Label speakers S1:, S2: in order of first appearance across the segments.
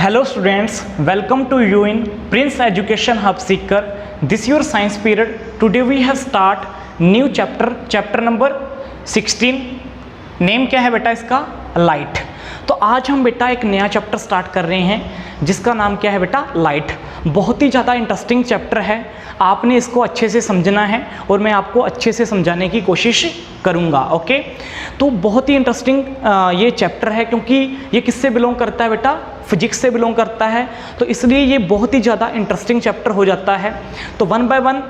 S1: Hello students, welcome to you in Prince Education Hub Seeker. This is your science period. Today we have start new chapter number 16. Name क्या है बेटा इसका? Light. तो आज हम बेटा एक नया चैप्टर स्टार्ट कर रहे हैं जिसका नाम क्या है बेटा? लाइट. बहुत ही ज़्यादा इंटरेस्टिंग चैप्टर है, आपने इसको अच्छे से समझना है और मैं आपको अच्छे से समझाने की कोशिश करूँगा. ओके, तो बहुत ही इंटरेस्टिंग ये चैप्टर है क्योंकि ये किससे बिलोंग करता है बेटा? फिजिक्स से बिलोंग करता है, तो इसलिए ये बहुत ही ज़्यादा इंटरेस्टिंग चैप्टर हो जाता है. तो वन बाय वन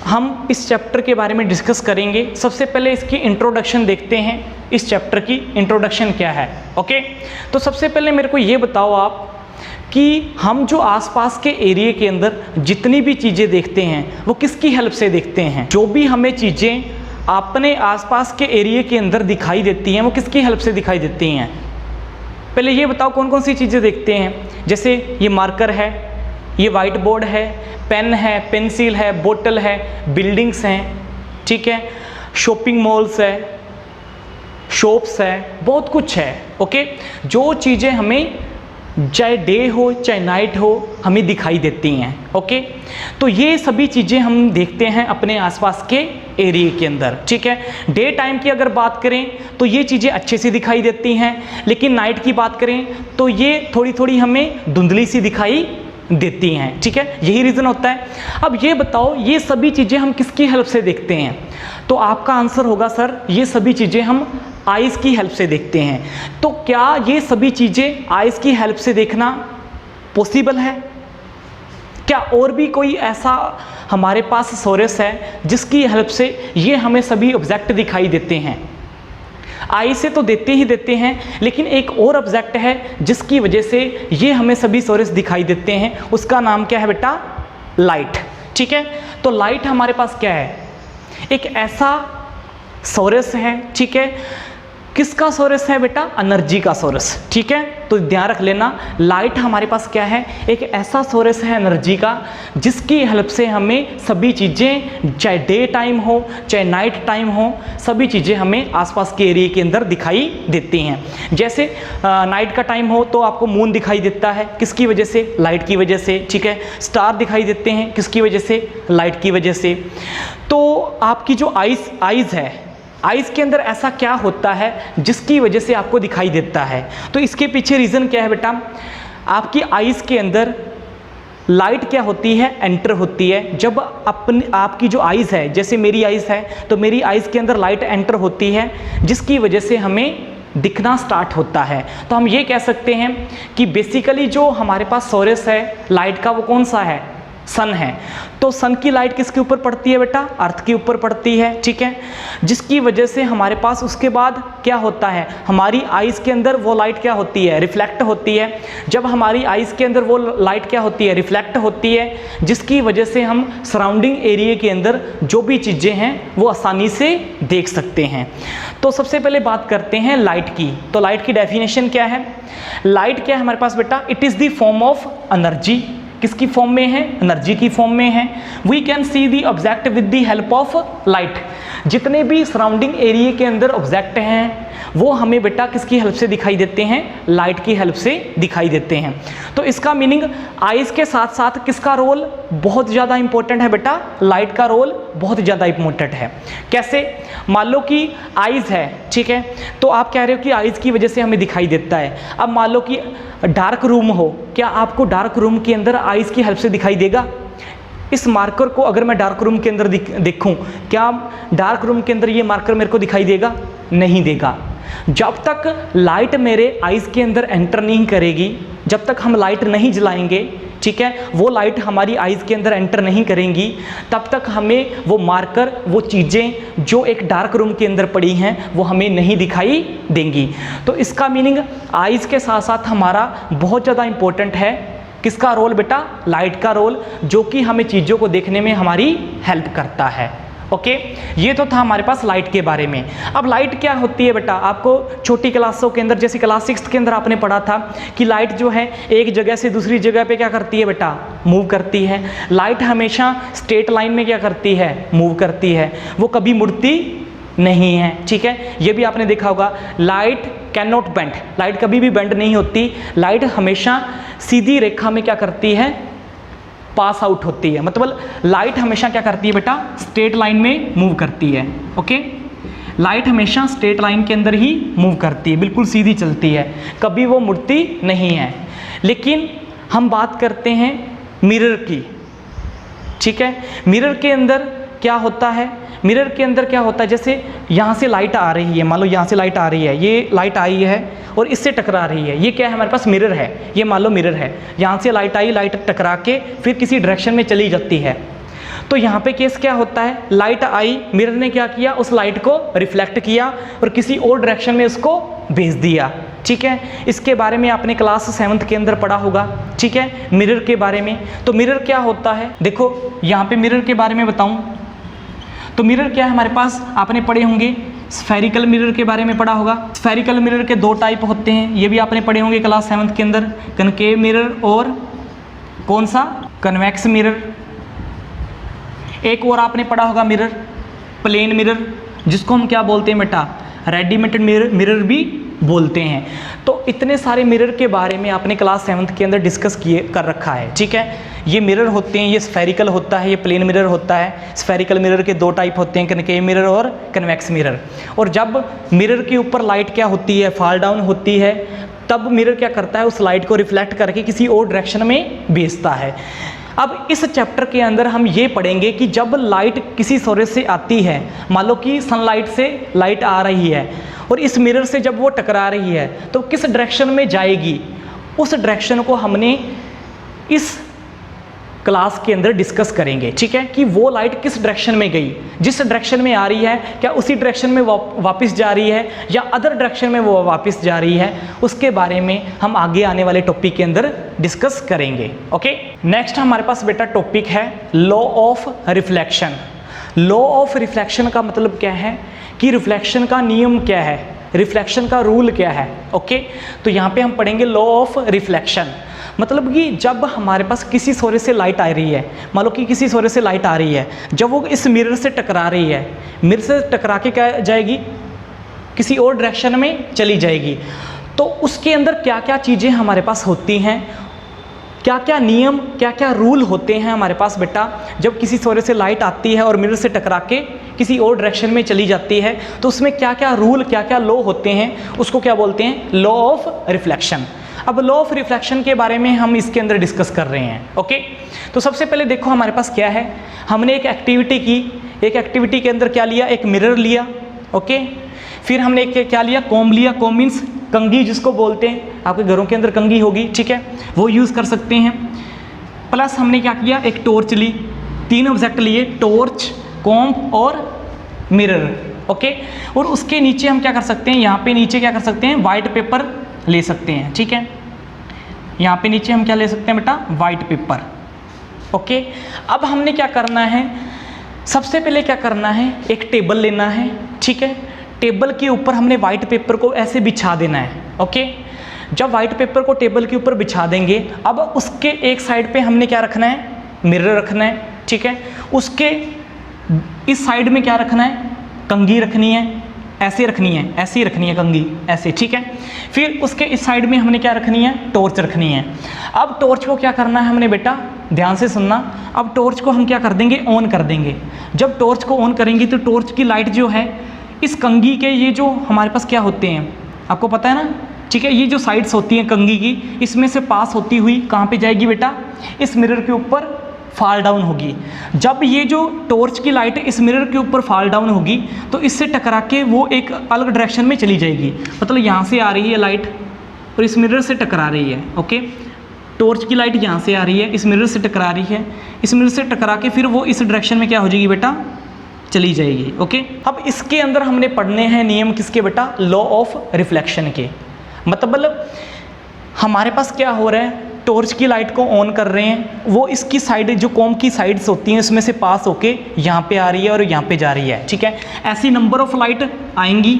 S1: हम इस चैप्टर के बारे में डिस्कस करेंगे. सबसे पहले इसकी इंट्रोडक्शन देखते हैं, इस चैप्टर की इंट्रोडक्शन क्या है. ओके, तो सबसे पहले मेरे को ये बताओ आप कि हम जो आसपास के एरिया के अंदर जितनी भी चीज़ें देखते हैं वो किसकी हेल्प से देखते हैं? जो भी हमें चीज़ें अपने आसपास के एरिया के अंदर दिखाई देती हैं वो किसकी हेल्प से दिखाई देती हैं? पहले ये बताओ कौन कौन सी चीज़ें देखते हैं. जैसे ये मार्कर है, ये वाइट बोर्ड है, पेन है, पेंसिल है, बोतल है, बिल्डिंग्स हैं, ठीक है, शॉपिंग मॉल्स है, शॉप्स है, बहुत कुछ है. ओके, जो चीज़ें हमें चाहे डे हो चाहे नाइट हो हमें दिखाई देती हैं. ओके, तो ये सभी चीज़ें हम देखते हैं अपने आसपास के एरिया के अंदर. ठीक है, डे टाइम की अगर बात करें तो ये चीज़ें अच्छे से दिखाई देती हैं, लेकिन नाइट की बात करें तो ये थोड़ी थोड़ी हमें धुंधली सी दिखाई देती हैं. ठीक है, यही रीज़न होता है. अब ये बताओ ये सभी चीज़ें हम किसकी हेल्प से देखते हैं? तो आपका आंसर होगा सर ये सभी चीज़ें हम आइज़ की हेल्प से देखते हैं. तो क्या ये सभी चीज़ें आइज़ की हेल्प से देखना पॉसिबल है? क्या और भी कोई ऐसा हमारे पास सोर्स है जिसकी हेल्प से ये हमें सभी ऑब्जेक्ट दिखाई देते हैं? आई से तो देते ही देते हैं, लेकिन एक और ऑब्जेक्ट है जिसकी वजह से ये हमें सभी सोर्स दिखाई देते हैं, उसका नाम क्या है बेटा? लाइट. ठीक है, तो लाइट हमारे पास क्या है? एक ऐसा सोर्स है. ठीक है, किसका सोर्स है बेटा? एनर्जी का सोर्स. ठीक है, तो ध्यान रख लेना लाइट हमारे पास क्या है? एक ऐसा सोर्स है एनर्जी का जिसकी हेल्प से हमें सभी चीज़ें चाहे डे टाइम हो चाहे नाइट टाइम हो सभी चीज़ें हमें आसपास के एरिया के अंदर दिखाई देती हैं. जैसे नाइट का टाइम हो तो आपको मून दिखाई देता है, किसकी वजह से? लाइट की वजह से. ठीक है, स्टार दिखाई देते हैं, किसकी वजह से? लाइट की वजह से. तो आपकी जो आइज़ है, आइज़ के अंदर ऐसा क्या होता है जिसकी वजह से आपको दिखाई देता है? तो इसके पीछे रीज़न क्या है बेटा? आपकी आइज़ के अंदर लाइट क्या होती है? एंटर होती है. जब आपकी जो आइज़ है, जैसे मेरी आइज़ है तो मेरी आइज़ के अंदर लाइट एंटर होती है जिसकी वजह से हमें दिखना स्टार्ट होता है. तो हम ये कह सकते हैं कि बेसिकली जो हमारे पास सोर्स है लाइट का वो कौन सा है? सन है. तो सन की लाइट किसके ऊपर पड़ती है बेटा? अर्थ के ऊपर पड़ती है. ठीक है, जिसकी वजह से हमारे पास उसके बाद क्या होता है? हमारी आइज़ के अंदर वो लाइट क्या होती है? रिफ्लेक्ट होती है. जब हमारी आइज़ के अंदर वो लाइट क्या होती है? रिफ्लेक्ट होती है, जिसकी वजह से हम सराउंडिंग एरिया के अंदर जो भी चीज़ें हैं वो आसानी से देख सकते हैं. तो सबसे पहले बात करते हैं लाइट की. तो लाइट की डेफिनेशन क्या है? लाइट क्या है हमारे पास बेटा? It is the form of energy. किसकी फॉर्म में है? एनर्जी की फॉर्म में है. We can see the object with the help of light. जितने भी सराउंडिंग एरिया के अंदर ऑब्जेक्ट हैं वो हमें बेटा किसकी हेल्प से दिखाई देते हैं? लाइट की हेल्प से दिखाई देते हैं. तो इसका मीनिंग आइज़ के साथ साथ किसका रोल बहुत ज़्यादा इंपॉर्टेंट है बेटा? लाइट का रोल बहुत ज़्यादा इंपॉर्टेंट है. कैसे? मान लो कि आइज़ है, ठीक है, तो आप कह रहे हो कि आइज़ की वजह से हमें दिखाई देता है. अब मान लो कि डार्क रूम हो, क्या आपको डार्क रूम के अंदर आइज़ की हेल्प से दिखाई देगा? इस मार्कर को अगर मैं डार्क रूम के अंदर देखूं, क्या डार्क रूम के अंदर ये मार्कर मेरे को दिखाई देगा? नहीं देगा. जब तक लाइट मेरे आइज़ के अंदर एंटर नहीं करेगी, जब तक हम लाइट नहीं जलाएंगे, ठीक है, वो लाइट हमारी आइज़ के अंदर एंटर नहीं करेंगी, तब तक हमें वो मार्कर, वो चीज़ें जो एक डार्क रूम के अंदर पड़ी हैं वो हमें नहीं दिखाई देंगी. तो इसका मीनिंग आइज़ के साथ साथ हमारा बहुत ज़्यादा इम्पोर्टेंट है किसका रोल बेटा? लाइट का रोल, जो कि हमें चीज़ों को देखने में हमारी हेल्प करता है. ओके, ये तो था हमारे पास लाइट के बारे में. अब लाइट क्या होती है बेटा? आपको छोटी क्लासों के अंदर जैसे क्लास 6 के अंदर आपने पढ़ा था कि लाइट जो है एक जगह से दूसरी जगह पे क्या करती है बेटा? मूव करती है. लाइट हमेशा स्ट्रेट लाइन में क्या करती है? मूव करती है, वो कभी मुड़ती नहीं है. ठीक है, ये भी आपने देखा होगा. Light can not bend, light कभी भी बेंड नहीं होती. लाइट हमेशा सीधी रेखा में क्या करती है, पास आउट होती है। मतलब लाइट हमेशा क्या करती है बेटा, स्ट्रेट लाइन में मूव करती है। ओके, लाइट हमेशा स्ट्रेट लाइन के अंदर ही मूव करती है, बिल्कुल सीधी चलती है, कभी वो मुड़ती नहीं है। लेकिन हम बात करते हैं मिरर की, ठीक है। मिरर के अंदर क्या होता है, मिरर के अंदर क्या होता है, जैसे यहाँ से लाइट आ रही है, मान लो यहाँ से लाइट आ रही है, ये लाइट आई है और इससे टकरा रही है, ये क्या है हमारे पास मिरर है, ये मान लो मिरर है, यहाँ से लाइट आई, लाइट टकरा के फिर किसी डायरेक्शन में चली जाती है। तो यहाँ पे केस क्या होता है, लाइट आई, मिरर ने क्या किया, उस लाइट को रिफ्लेक्ट किया और किसी और डायरेक्शन में उसको भेज दिया, ठीक है। इसके बारे में आपने क्लास 7th के अंदर पढ़ा होगा, ठीक है, मिरर के बारे में। तो मिरर क्या होता है, देखो यहाँ पे मिरर के बारे में बताऊं तो मिरर क्या है हमारे पास, आपने पढ़े होंगे स्फेरिकल मिरर के बारे में पढ़ा होगा। स्फेरिकल मिरर के 2 टाइप होते हैं, ये भी आपने पढ़े होंगे क्लास 7th के अंदर, कनकेव मिरर और कौन सा, कन्वेक्स मिरर। एक और आपने पढ़ा होगा मिरर, प्लेन मिरर, जिसको हम क्या बोलते हैं बेटा, रेडिमेटेड मिरर भी बोलते हैं। तो इतने सारे मिरर के बारे में आपने क्लास 7th के अंदर डिस्कस कर रखा है, ठीक है। ये मिरर होते हैं, ये स्फेरिकल होता है, ये प्लेन मिरर होता है। स्फेरिकल मिरर के 2 टाइप होते हैं, कनकेव मिरर और कन्वेक्स मिरर। और जब मिरर के ऊपर लाइट क्या होती है, फॉल डाउन होती है, तब मिरर क्या करता है, उस लाइट को रिफ्लेक्ट करके किसी और डायरेक्शन में भेजता है। अब इस चैप्टर के अंदर हम ये पढ़ेंगे कि जब लाइट किसी सोर्स से आती है, मान लो कि सनलाइट से लाइट आ रही है और इस मिरर से जब वो टकरा रही है तो किस डायरेक्शन में जाएगी, उस डायरेक्शन को हमने इस क्लास के अंदर डिस्कस करेंगे, ठीक है, कि वो लाइट किस डायरेक्शन में गई, जिस डायरेक्शन में आ रही है क्या उसी डायरेक्शन में वापस जा रही है या अदर डायरेक्शन में वो वापस जा रही है, उसके बारे में हम आगे आने वाले टॉपिक के अंदर डिस्कस करेंगे। ओके, नेक्स्ट हमारे पास बेटा टॉपिक है law of reflection. Law of reflection का मतलब क्या है कि रिफ्लेक्शन का नियम क्या है, रिफ्लेक्शन का रूल क्या है। ओके, तो यहाँ पे हम पढ़ेंगे लॉ ऑफ रिफ्लेक्शन। मतलब कि जब हमारे पास किसी सोर्स से लाइट आ रही है, मान लो कि किसी सोर्स से लाइट आ रही है, जब वो इस मिरर से टकरा रही है, मिरर से टकरा के क्या जाएगी, किसी और डायरेक्शन में चली जाएगी। तो उसके अंदर क्या क्या चीज़ें हमारे पास होती हैं, क्या क्या नियम, क्या क्या रूल होते हैं हमारे पास बेटा, जब किसी सोर्स से लाइट आती है और मिरर से टकरा के किसी और डायरेक्शन में चली जाती है, तो उसमें क्या क्या रूल, क्या क्या लॉ होते हैं, उसको क्या बोलते हैं, लॉ ऑफ रिफ्लेक्शन। अब लॉ ऑफ रिफ्लेक्शन के बारे में हम इसके अंदर डिस्कस कर रहे हैं। ओके, तो सबसे पहले देखो हमारे पास क्या है, हमने एक एक्टिविटी की, एक एक्टिविटी के अंदर क्या लिया, एक मिरर लिया। ओके, फिर हमने क्या लिया, कॉम्ब लिया। कॉम्ब मीन्स कंघी जिसको बोलते हैं, आपके घरों के अंदर कंघी होगी, ठीक है, वो यूज़ कर सकते हैं। प्लस हमने क्या किया, एक टॉर्च ली, 3 ऑब्जेक्ट लिए, टॉर्च, कॉम्ब और मिरर। ओके, और उसके नीचे हम क्या कर सकते हैं, यहाँ पे नीचे क्या कर सकते हैं, वाइट पेपर ले सकते हैं, ठीक है। यहाँ पे नीचे हम क्या ले सकते हैं बेटा, वाइट पेपर। ओके, अब हमने क्या करना है, सबसे पहले क्या करना है, एक टेबल लेना है, ठीक है। टेबल के ऊपर हमने वाइट पेपर को ऐसे बिछा देना है। ओके, जब वाइट पेपर को टेबल के ऊपर बिछा देंगे, अब उसके एक साइड पे हमने क्या रखना है, मिरर रखना है, ठीक है। उसके इस साइड में क्या रखना है, कंघी रखनी है, ऐसे रखनी है, ऐसे ही रखनी है कंघी, ऐसे, ठीक है। फिर उसके इस साइड में हमने क्या रखनी है, टॉर्च रखनी है। अब टॉर्च को क्या करना है हमने बेटा, ध्यान से सुनना। अब टॉर्च को हम क्या कर देंगे, ऑन कर देंगे। जब टॉर्च को ऑन करेंगे तो टॉर्च की लाइट जो है इस कंघी के, ये जो हमारे पास क्या होते हैं आपको पता है ना, ठीक है, ये जो साइड्स होती हैं कंघी की, इसमें से पास होती हुई कहाँ पे जाएगी बेटा, इस मिरर के ऊपर फॉल डाउन होगी। जब ये जो टॉर्च की लाइट इस मिरर के ऊपर फॉल डाउन होगी तो इससे टकरा के वो एक अलग डायरेक्शन में चली जाएगी। मतलब यहाँ से आ रही है लाइट और इस मिरर से टकरा रही है। ओके, टॉर्च की लाइट यहाँ से आ रही है, इस मिरर से टकरा रही है, इस मिरर से टकरा के फिर वो इस डायरेक्शन में क्या हो जाएगी बेटा, चली जाएगी। ओके, अब इसके अंदर हमने पढ़ने हैं नियम किसके बेटा, लॉ ऑफ रिफ्लेक्शन के। मतलब हमारे पास क्या हो रहा है, टॉर्च की लाइट को ऑन कर रहे हैं, वो इसकी साइड, जो कॉम्ब की साइड्स होती हैं उसमें से पास होके यहाँ पे आ रही है और यहाँ पे जा रही है, ठीक है। ऐसी नंबर ऑफ लाइट आएंगी,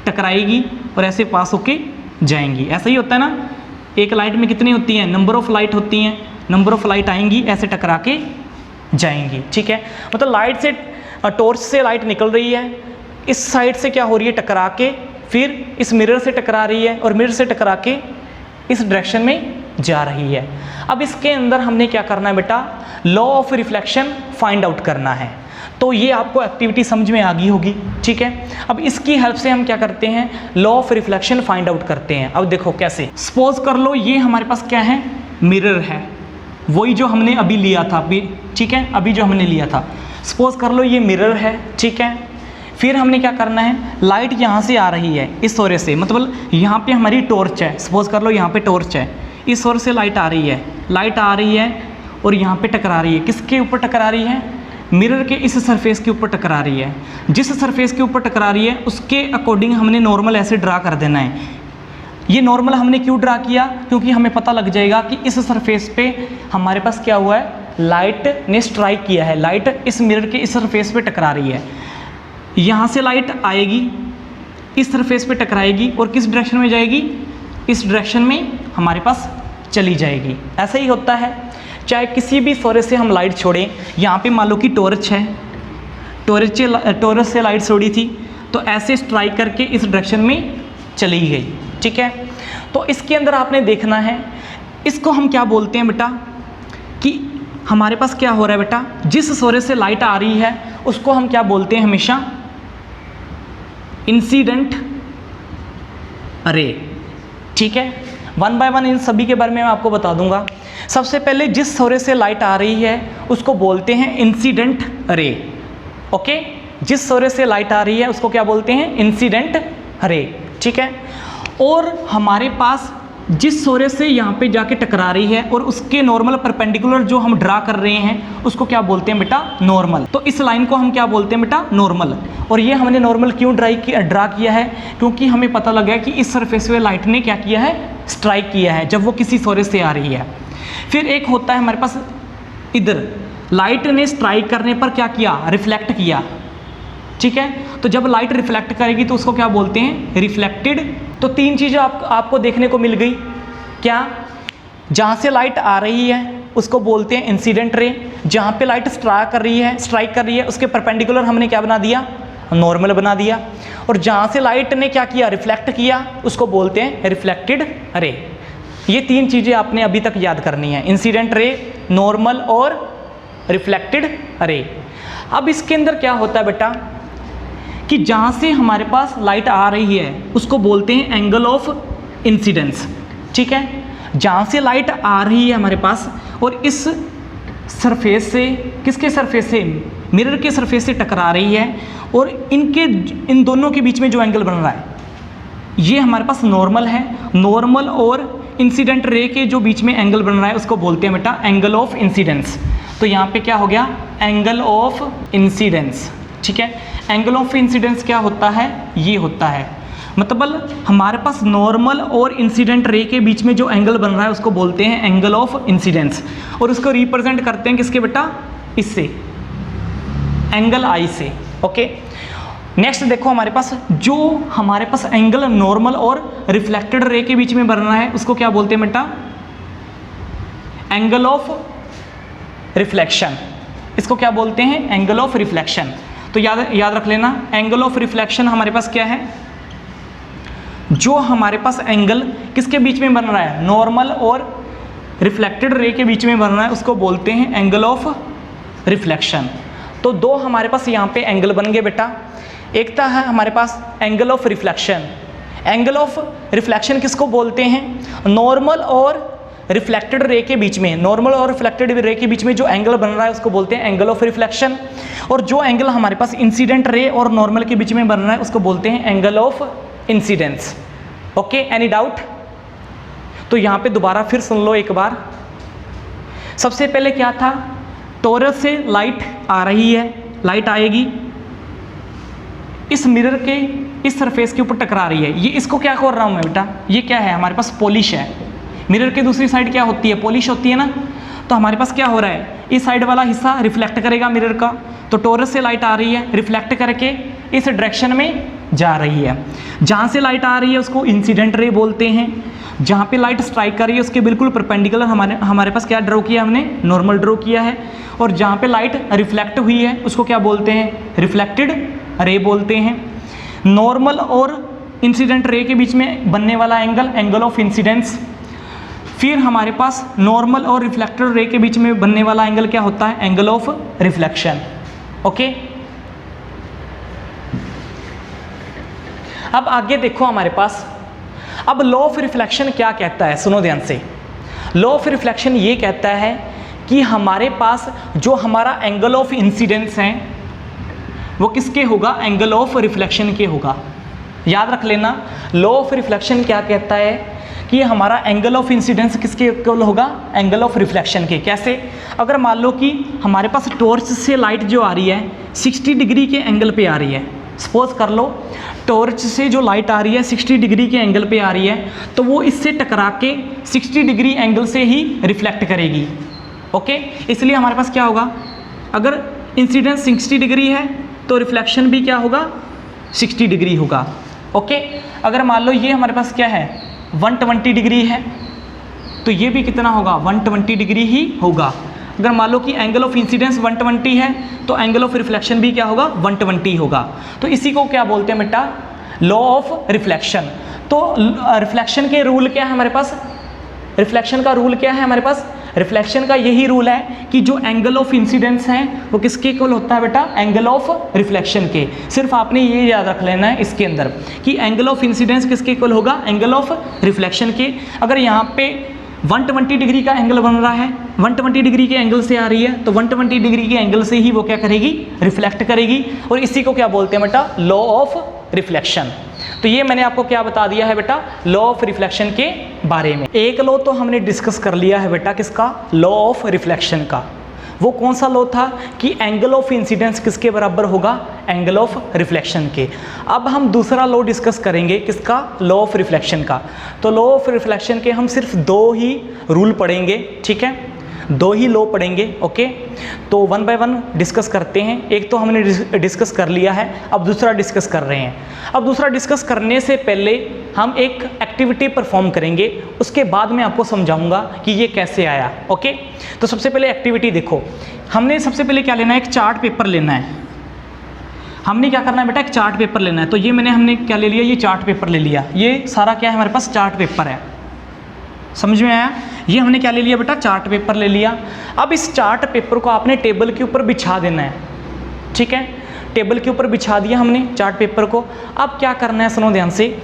S1: टकराएगी और ऐसे पास होके जाएंगी। ऐसा ही होता है ना, एक लाइट में कितनी होती हैं, नंबर ऑफ लाइट होती हैं, नंबर ऑफ लाइट आएंगी, ऐसे टकरा के जाएंगी, ठीक है। मतलब लाइट से, टॉर्च से लाइट निकल रही है, इस साइड से क्या हो रही है, टकरा के फिर इस मिरर से टकरा रही है और मिरर से टकरा के इस डायरेक्शन में जा रही है। अब इसके अंदर हमने क्या करना है बेटा, law of reflection find out करना है। तो ये आपको एक्टिविटी समझ में आ गई होगी, ठीक है। अब इसकी हेल्प से हम क्या करते हैं, law of reflection find out करते हैं। अब देखो कैसे, सपोज कर लो ये हमारे पास क्या है, मिरर है, वही जो हमने अभी लिया था, अभी ठीक है, अभी जो हमने लिया था। सपोज कर लो ये मिरर है, ठीक है। फिर हमने क्या करना है, लाइट यहाँ से आ रही है इस सोरे से, मतलब यहाँ पे हमारी टॉर्च है, सपोज कर लो यहाँ पे टॉर्च है, इस सोर से लाइट आ रही है, लाइट आ रही है और यहाँ पे टकरा रही है। किसके ऊपर टकरा रही है, मिरर के इस सरफेस के ऊपर टकरा रही है। जिस सरफेस के ऊपर टकरा रही है उसके अकॉर्डिंग हमने नॉर्मल ऐसे ड्रा कर देना है। ये नॉर्मल हमने क्यों ड्रा किया, क्योंकि हमें पता लग जाएगा कि इस सरफेस पे हमारे पास क्या हुआ है, लाइट ने स्ट्राइक किया है, लाइट इस मिरर के इस सरफेस पे टकरा रही है। यहाँ से लाइट आएगी, इस सरफेस पे टकराएगी और किस डायरेक्शन में जाएगी, इस डायरेक्शन में हमारे पास चली जाएगी। ऐसा ही होता है, चाहे किसी भी सोर्स से हम लाइट छोड़ें। यहाँ पे मान लो कि टॉर्च है, टॉर्च से लाइट छोड़ी थी तो ऐसे स्ट्राइक करके इस डायरेक्शन में चली गई, ठीक है। तो इसके अंदर आपने देखना है, इसको हम क्या बोलते हैं बेटा, कि हमारे पास क्या हो रहा है बेटा, जिस सोर्स से लाइट आ रही है उसको हम क्या बोलते हैं, हमेशा इंसिडेंट रे, ठीक है। वन बाय वन इन सभी के बारे में मैं आपको बता दूंगा। सबसे पहले जिस सोर्स से लाइट आ रही है उसको बोलते हैं इंसिडेंट रे, ओके। जिस सोर्स से लाइट आ रही है उसको क्या बोलते हैं, इंसिडेंट रे, ठीक है। और हमारे पास जिस सोर्स से यहाँ पे जाके टकरा रही है और उसके नॉर्मल परपेंडिकुलर जो हम ड्रा कर रहे हैं उसको क्या बोलते हैं बेटा, नॉर्मल। तो इस लाइन को हम क्या बोलते हैं बेटा, नॉर्मल। और ये हमने नॉर्मल क्यों ड्रा किया है, क्योंकि हमें पता लगा कि इस सरफेस पे लाइट ने क्या किया है, स्ट्राइक किया है जब वो किसी सोर्स से आ रही है। फिर एक होता है हमारे पास इधर, लाइट ने स्ट्राइक करने पर क्या किया, रिफ्लेक्ट किया, ठीक है। तो जब लाइट रिफ्लेक्ट करेगी तो उसको क्या बोलते हैं, रिफ्लेक्टेड। तो तीन चीज़ें आपको देखने को मिल गई, क्या, जहाँ से लाइट आ रही है उसको बोलते हैं इंसिडेंट रे, जहाँ पे लाइट स्ट्राइक कर रही है उसके परपेंडिकुलर हमने क्या बना दिया, नॉर्मल बना दिया। और जहाँ से लाइट ने क्या किया, रिफ्लेक्ट किया, उसको बोलते हैं रिफ्लेक्टेड रे। ये तीन चीज़ें आपने अभी तक याद करनी है, इंसिडेंट रे, नॉर्मल और रिफ्लेक्टेड रे। अब इसके अंदर क्या होता है बेटा, कि जहाँ से हमारे पास लाइट आ रही है उसको बोलते हैं एंगल ऑफ इंसिडेंस, ठीक है। जहाँ से लाइट आ रही है हमारे पास और इस सरफेस से, किसके सरफेस से, मिरर के सरफेस से टकरा रही है और इन दोनों के बीच में जो एंगल बन रहा है ये हमारे पास नॉर्मल है। नॉर्मल और इंसिडेंट रे के जो बीच में एंगल बन रहा है उसको बोलते हैं बेटा एंगल ऑफ इंसिडेंस। तो यहाँ पे क्या हो गया, एंगल ऑफ इंसिडेंस, ठीक है। एंगल ऑफ इंसिडेंस क्या होता है, ये होता है, मतलब हमारे पास नॉर्मल और इंसिडेंट रे के बीच में जो एंगल बन रहा है उसको बोलते हैं एंगल ऑफ इंसिडेंस। और उसको रिप्रेजेंट करते हैं किसके बेटा, इससे, एंगल आई से, ओके। नेक्स्ट देखो, हमारे पास जो हमारे पास एंगल नॉर्मल और रिफ्लेक्टेड रे के बीच में बन रहा है उसको क्या बोलते हैं बेटा, एंगल ऑफ रिफ्लेक्शन। इसको क्या बोलते हैं, एंगल ऑफ रिफ्लेक्शन। तो याद रख लेना, एंगल ऑफ रिफ्लेक्शन हमारे पास क्या है, जो हमारे पास एंगल किसके बीच में बन रहा है, नॉर्मल और रिफ्लेक्टेड रे के बीच में बन रहा है उसको बोलते हैं एंगल ऑफ रिफ्लेक्शन। तो दो हमारे पास यहाँ पे एंगल बन गए बेटा, एक था है हमारे पास angle of reflection. Angle of reflection किसको बोलते हैं, नॉर्मल और रिफ्लेक्टेड रे के बीच में, नॉर्मल और रिफ्लेक्टेड रे के बीच में जो एंगल बन रहा है उसको बोलते हैं एंगल ऑफ रिफ्लेक्शन। और जो एंगल हमारे पास इंसिडेंट रे और नॉर्मल के बीच में बन रहा है उसको बोलते हैं angle of incidence, okay. Any doubt? तो यहाँ पे दोबारा फिर सुन लो एक बार। सबसे पहले क्या था, टॉरस से लाइट आ रही है, लाइट आएगी, इस मिरर के इस सरफेस के ऊपर टकरा रही है। ये इसको क्या कर रहा हूँ मैं बेटा, ये क्या है, हमारे पास पॉलिश है। मिरर की दूसरी साइड क्या होती है, पॉलिश होती है ना। तो हमारे पास क्या हो रहा है, इस साइड वाला हिस्सा रिफ्लेक्ट करेगा मिरर का, तो टॉरस से लाइट आ रही है, रिफ्लेक्ट करके इस डायरेक्शन में जा रही है। जहाँ से लाइट आ रही है उसको इंसिडेंट रे बोलते हैं। जहाँ पे लाइट स्ट्राइक कर रही है उसके बिल्कुल परपेंडिकुलर हमारे पास क्या ड्रॉ किया हमने, नॉर्मल ड्रॉ किया है। और जहाँ पे लाइट रिफ्लेक्ट हुई है उसको क्या बोलते हैं, रिफ्लेक्टेड रे बोलते हैं। नॉर्मल और इंसिडेंट रे के बीच में बनने वाला एंगल, एंगल ऑफ इंसिडेंस। फिर हमारे पास नॉर्मल और रिफ्लेक्टेड रे के बीच में बनने वाला एंगल क्या होता है, एंगल ऑफ रिफ्लेक्शन। ओके, अब आगे देखो हमारे पास, अब लॉ ऑफ रिफ्लेक्शन क्या कहता है, सुनो ध्यान से। लॉ ऑफ रिफ्लेक्शन ये कहता है कि हमारे पास जो हमारा एंगल ऑफ इंसिडेंस है वो किसके होगा, एंगल ऑफ रिफ्लेक्शन के होगा। याद रख लेना, लॉ ऑफ रिफ्लेक्शन क्या कहता है कि हमारा एंगल ऑफ इंसिडेंस किसके इक्वल होगा, एंगल ऑफ रिफ्लेक्शन के। कैसे, अगर मान लो कि हमारे पास टॉर्च से लाइट जो आ रही है 60 डिग्री के एंगल पे आ रही है, सपोज कर लो टॉर्च से जो लाइट आ रही है 60 डिग्री के एंगल पे आ रही है, तो वो इससे टकरा के 60 डिग्री एंगल से ही रिफ्लेक्ट करेगी। ओके, इसलिए हमारे पास क्या होगा, अगर इंसिडेंस 60 डिग्री है तो रिफ्लेक्शन भी क्या होगा, 60 डिग्री होगा। ओके, अगर मान लो ये हमारे पास क्या है 120 डिग्री है तो ये भी कितना होगा, 120 डिग्री ही होगा। अगर मान लो कि एंगल ऑफ इंसिडेंस 120 है तो एंगल ऑफ रिफ्लेक्शन भी क्या होगा, 120 होगा। तो इसी को क्या बोलते हैं बेटा, लॉ ऑफ रिफ्लेक्शन। तो रिफ्लेक्शन के रूल क्या है हमारे पास, रिफ्लेक्शन का रूल क्या है हमारे पास, रिफ्लेक्शन का यही रूल है कि जो एंगल ऑफ इंसिडेंस है वो किसके इक्वल होता है बेटा, एंगल ऑफ रिफ्लेक्शन के। सिर्फ आपने ये याद रख लेना है इसके अंदर कि एंगल ऑफ इंसिडेंस किसके इक्वल होगा, एंगल ऑफ रिफ्लेक्शन के। अगर यहाँ पे 120 डिग्री का एंगल बन रहा है, 120 डिग्री के एंगल से आ रही है, तो 120 डिग्री के एंगल से ही वो क्या करेगी, रिफ्लेक्ट करेगी। और इसी को क्या बोलते हैं बेटा, लॉ ऑफ रिफ्लेक्शन। तो ये मैंने आपको क्या बता दिया है बेटा, लॉ ऑफ रिफ्लेक्शन के बारे में। एक लॉ तो हमने डिस्कस कर लिया है बेटा, किसका, लॉ ऑफ रिफ्लेक्शन का। वो कौन सा लॉ था कि एंगल ऑफ इंसिडेंस किसके बराबर होगा, एंगल ऑफ रिफ्लेक्शन के। अब हम दूसरा लॉ डिस्कस करेंगे, किसका, लॉ ऑफ रिफ्लेक्शन का। तो लॉ ऑफ रिफ्लेक्शन के हम सिर्फ 2 ही रूल पढ़ेंगे, ठीक है, 2 ही लॉ पढ़ेंगे। ओके, तो 1 बाय 1 डिस्कस करते हैं। एक तो हमने डिस्कस कर लिया है, अब दूसरा डिस्कस कर रहे हैं। अब दूसरा डिस्कस करने से पहले हम एक एक्टिविटी परफॉर्म करेंगे, उसके बाद मैं आपको समझाऊंगा कि ये कैसे आया। ओके, तो सबसे पहले एक्टिविटी देखो, हमने सबसे पहले क्या लेना है, एक चार्ट पेपर लेना है। हमने क्या करना है बेटा, एक चार्ट पेपर लेना है। तो ये हमने क्या ले लिया, ये चार्ट पेपर ले लिया। ये सारा क्या है हमारे पास, चार्ट पेपर है। समझ में आया, ये हमने क्या ले लिया बेटा, चार्ट पेपर ले लिया। अब इस चार्ट पेपर को आपने टेबल के ऊपर बिछा देना है, ठीक है, टेबल के ऊपर बिछा दिया हमने चार्ट पेपर को। अब क्या करना है, सुनो ध्यान से,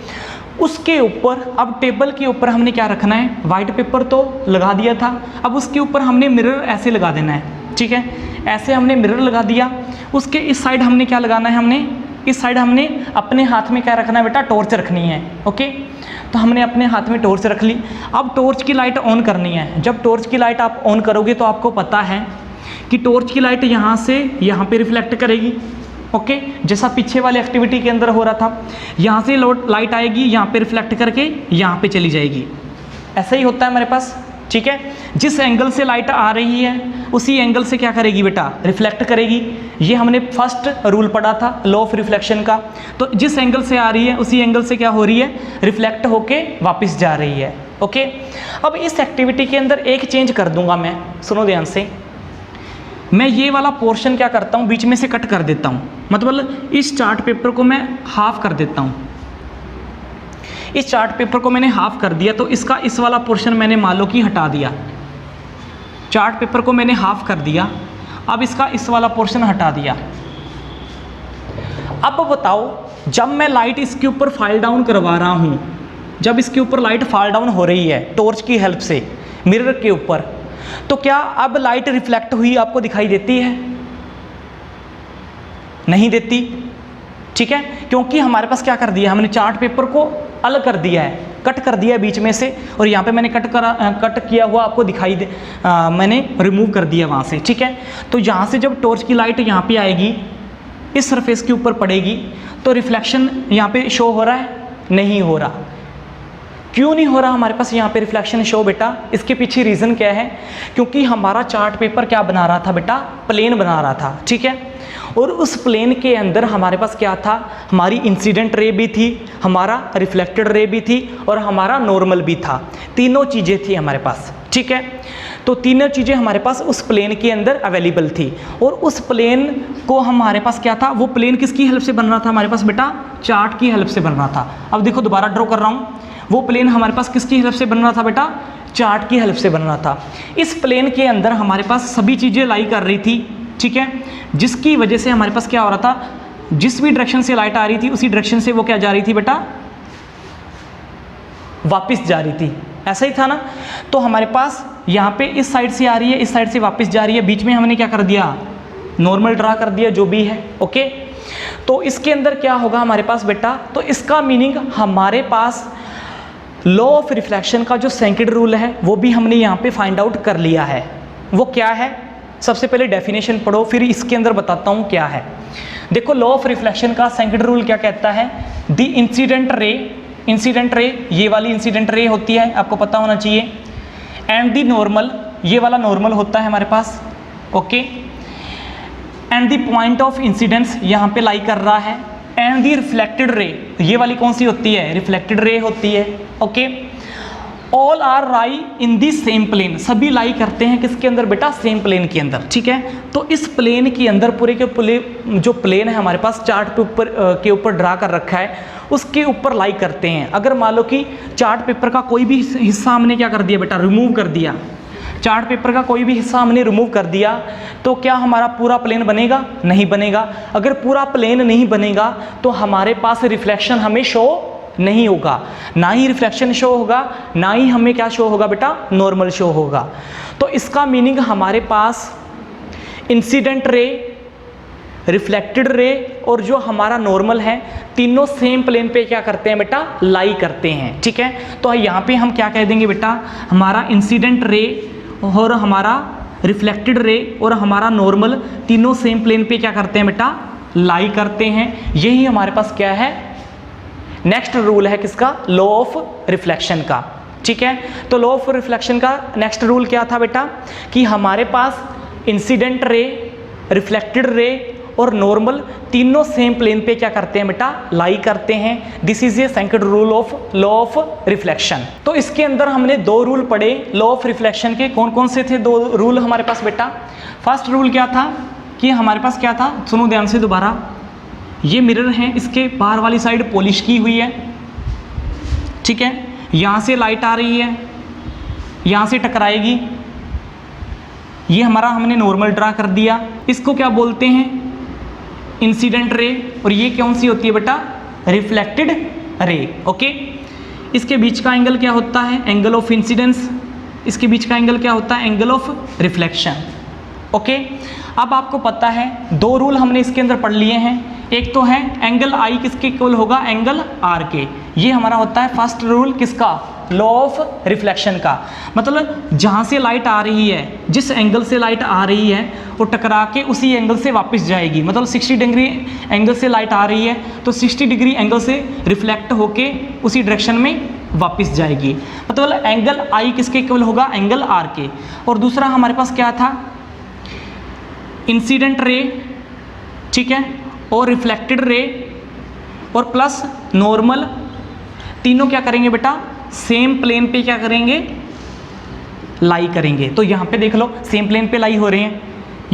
S1: उसके ऊपर, अब टेबल के ऊपर हमने क्या रखना है, वाइट पेपर तो लगा दिया था, अब उसके ऊपर हमने मिरर ऐसे लगा देना है, ठीक है, ऐसे हमने मिरर लगा दिया। उसके इस साइड हमने क्या लगाना है, हमने इस साइड हमने अपने हाथ में क्या रखना है बेटा, टॉर्च रखनी है। ओके, तो हमने अपने हाथ में टॉर्च रख ली। अब टॉर्च की लाइट ऑन करनी है। जब टॉर्च की लाइट आप ऑन करोगे तो आपको पता है कि टॉर्च की लाइट यहाँ से यहाँ पे रिफ्लेक्ट करेगी। ओके, जैसा पीछे वाली एक्टिविटी के अंदर हो रहा था, यहाँ से लाइट आएगी, यहाँ पे रिफ्लेक्ट करके यहाँ पे चली जाएगी। ऐसा ही होता है हमारे पास, ठीक है। जिस एंगल से लाइट आ रही है उसी एंगल से क्या करेगी बेटा, रिफ्लेक्ट करेगी। ये हमने फर्स्ट रूल पढ़ा था लॉ ऑफ रिफ्लेक्शन का। तो जिस एंगल से आ रही है उसी एंगल से क्या हो रही है, रिफ्लेक्ट होके वापस जा रही है। ओके, अब इस एक्टिविटी के अंदर एक चेंज कर दूंगा मैं, सुनो ध्यान से। मैं ये वाला पोर्शन क्या करता हूँ, बीच में से कट कर देता हूँ, मतलब इस चार्ट पेपर को मैं हाफ कर देता हूँ। इस चार्ट पेपर को मैंने हाफ कर दिया, तो इसका इस वाला पोर्शन मैंने मान लो कि हटा दिया। चार्ट पेपर को मैंने हाफ कर दिया, अब इसका इस वाला पोर्शन हटा दिया। अब बताओ, जब मैं लाइट इसके ऊपर फॉल डाउन करवा रहा हूँ, जब इसके ऊपर लाइट फॉल डाउन हो रही है टॉर्च की हेल्प से मिरर के ऊपर, तो क्या अब लाइट रिफ्लेक्ट हुई आपको दिखाई देती है? नहीं देती, ठीक है, क्योंकि हमारे पास क्या कर दिया, हमने चार्ट पेपर को अलग कर दिया है, कट कर दिया है बीच में से, और यहाँ पे मैंने कट किया हुआ आपको दिखाई दे, मैंने रिमूव कर दिया वहाँ से, ठीक है। तो यहाँ से जब टॉर्च की लाइट यहाँ पे आएगी, इस सरफेस के ऊपर पड़ेगी, तो रिफ्लेक्शन यहाँ पे शो हो रहा है? नहीं हो रहा। क्यों नहीं हो रहा हमारे पास यहाँ पे रिफ्लेक्शन शो बेटा? इसके पीछे रीज़न क्या है? क्योंकि हमारा चार्ट पेपर क्या बना रहा था बेटा, प्लेन बना रहा था, ठीक है। और उस प्लेन के अंदर हमारे पास क्या था, हमारी इंसिडेंट रे भी थी, हमारा रिफ्लेक्टेड रे भी थी, और हमारा नॉर्मल भी था। तीनों चीज़ें थी हमारे पास, ठीक है। तो तीनों चीज़ें हमारे पास उस प्लेन के अंदर अवेलेबल थी, और उस प्लेन को हमारे पास क्या था, वो प्लेन किसकी हेल्प से बन रहा था हमारे पास बेटा? चार्ट की हेल्प से बन रहा था। अब देखो दोबारा ड्रॉ कर रहा हूँ, वो प्लेन हमारे पास किसकी हेल्प से बन रहा था बेटा? चार्ट की हेल्प से बन रहा था। इस प्लेन के अंदर हमारे पास सभी चीज़ें लाई कर रही थी, ठीक है, जिसकी वजह से हमारे पास क्या हो रहा था, जिस भी डायरेक्शन से लाइट आ रही थी उसी डायरेक्शन से वो क्या जा रही थी बेटा, वापस जा रही थी। ऐसा ही था ना। तो हमारे पास यहाँ पे इस साइड से आ रही है, इस साइड से वापस जा रही है, बीच में हमने क्या कर दिया, नॉर्मल ड्रा कर दिया, जो भी है। ओके, तो इसके अंदर क्या होगा हमारे पास बेटा, तो इसका मीनिंग हमारे पास लॉ ऑफ रिफ्लेक्शन का जो सेकंड रूल है वो भी हमने यहाँ पे फाइंड आउट कर लिया है। वो क्या है, सबसे पहले डेफिनेशन पढ़ो, फिर इसके अंदर बताता हूँ क्या है। देखो, लॉ ऑफ रिफ्लेक्शन का सेकंड रूल क्या कहता है, द इंसिडेंट रे, ये वाली इंसिडेंट रे होती है, आपको पता होना चाहिए, एंड द नॉर्मल, ये वाला नॉर्मल होता है हमारे पास। Okay, and the point of incidence यहाँ पे लाई कर रहा है, एंड द रिफ्लेक्टेड रे, ये वाली कौन सी होती है, रिफ्लेक्टेड रे होती है। Okay, all are lie in the same plane, सभी लाई करते हैं किसके अंदर बेटा, सेम प्लेन के अंदर, ठीक है। तो इस प्लेन के अंदर पूरे के जो प्लेन है हमारे पास चार्ट पेपर के ऊपर ड्रा कर रखा है, उसके ऊपर लाई करते हैं। अगर मान लो कि चार्ट पेपर का कोई भी हिस्सा हमने क्या कर दिया बेटा, रिमूव कर दिया, चार्ट पेपर का कोई भी हिस्सा हमने रिमूव कर दिया, तो क्या हमारा पूरा प्लेन बनेगा, नहीं बनेगा। अगर पूरा प्लेन नहीं बनेगा तो हमारे पास रिफ्लेक्शन हमें शो नहीं होगा, ना ही रिफ्लेक्शन शो होगा, ना ही हमें क्या शो होगा बेटा, नॉर्मल शो होगा। तो इसका मीनिंग हमारे पास इंसिडेंट रे, रिफ्लेक्टेड रे और जो हमारा नॉर्मल है, तीनों सेम प्लेन पे क्या करते हैं बेटा, लाई करते हैं, ठीक है। तो यहाँ पे हम क्या कह देंगे बेटा, हमारा इंसिडेंट रे और हमारा रिफ्लेक्टेड रे और हमारा नॉर्मल तीनों सेम प्लेन पे क्या करते हैं बेटा, लाई करते हैं। यही हमारे पास क्या है, नेक्स्ट रूल है किसका, लॉ ऑफ रिफ्लेक्शन का, ठीक है। तो लॉ ऑफ रिफ्लेक्शन का नेक्स्ट रूल क्या था बेटा, कि हमारे पास इंसिडेंट रे, रिफ्लेक्टेड रे और नॉर्मल तीनों सेम प्लेन पे क्या करते हैं बेटा, लाई करते हैं। This is a second rule of law of reflection. तो इसके अंदर हमने दो रूल पढ़े लॉ ऑफ रिफ्लेक्शन के, कौन कौन से थे दो रूल हमारे पास बेटा। फर्स्ट रूल क्या था, कि हमारे पास क्या था, सुनो ध्यान से दोबारा, ये मिरर है, इसके बाहर वाली साइड पॉलिश की हुई है, ठीक है, यहाँ से लाइट आ रही है, यहाँ से टकराएगी, ये हमारा हमने नॉर्मल ड्रा कर दिया, इसको क्या बोलते हैं, इंसिडेंट रे, और ये कौन सी होती है बेटा, रिफ्लेक्टेड रे। ओके, इसके बीच का एंगल क्या होता है, एंगल ऑफ इंसिडेंस, इसके बीच का एंगल क्या होता है, एंगल ऑफ रिफ्लेक्शन। ओके, अब आपको पता है दो रूल हमने इसके अंदर पढ़ लिए हैं, एक तो है एंगल आई किसके इक्वल होगा, एंगल आर के, ये हमारा होता है फर्स्ट रूल किसका, लॉ ऑफ रिफ्लेक्शन का। मतलब जहाँ से लाइट आ रही है, जिस एंगल से लाइट आ रही है वो टकरा के उसी एंगल से वापस जाएगी। मतलब 60 डिग्री एंगल से लाइट आ रही है तो 60 डिग्री एंगल से रिफ्लेक्ट होके उसी डायरेक्शन में वापस जाएगी। मतलब एंगल आई किसके इक्वल होगा, एंगल आर के। और दूसरा हमारे पास क्या था, इंसिडेंट रे, ठीक है, और रिफ्लेक्टेड रे और प्लस नॉर्मल, तीनों क्या करेंगे बेटा, सेम प्लेन पे क्या करेंगे, लाई करेंगे। तो यहाँ पे देख लो सेम प्लेन पे लाई हो रहे हैं।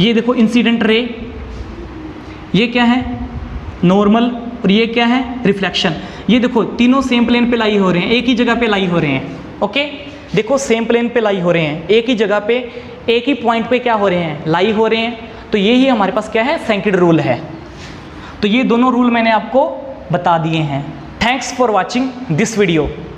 S1: ये देखो इंसिडेंट रे, ये क्या है, नॉर्मल, और ये क्या है, रिफ्लेक्शन। ये देखो तीनों सेम प्लेन पे लाई हो रहे हैं, एक ही जगह पे लाई हो रहे हैं। ओके, देखो सेम प्लेन पे लाई हो रहे हैं, एक ही जगह पे, एक ही पॉइंट पे क्या हो रहे हैं, लाई हो रहे हैं। तो ये ही हमारे पास क्या है, सेकंड रूल है। तो ये दोनों रूल मैंने आपको बता दिए हैं। Thanks for watching this video.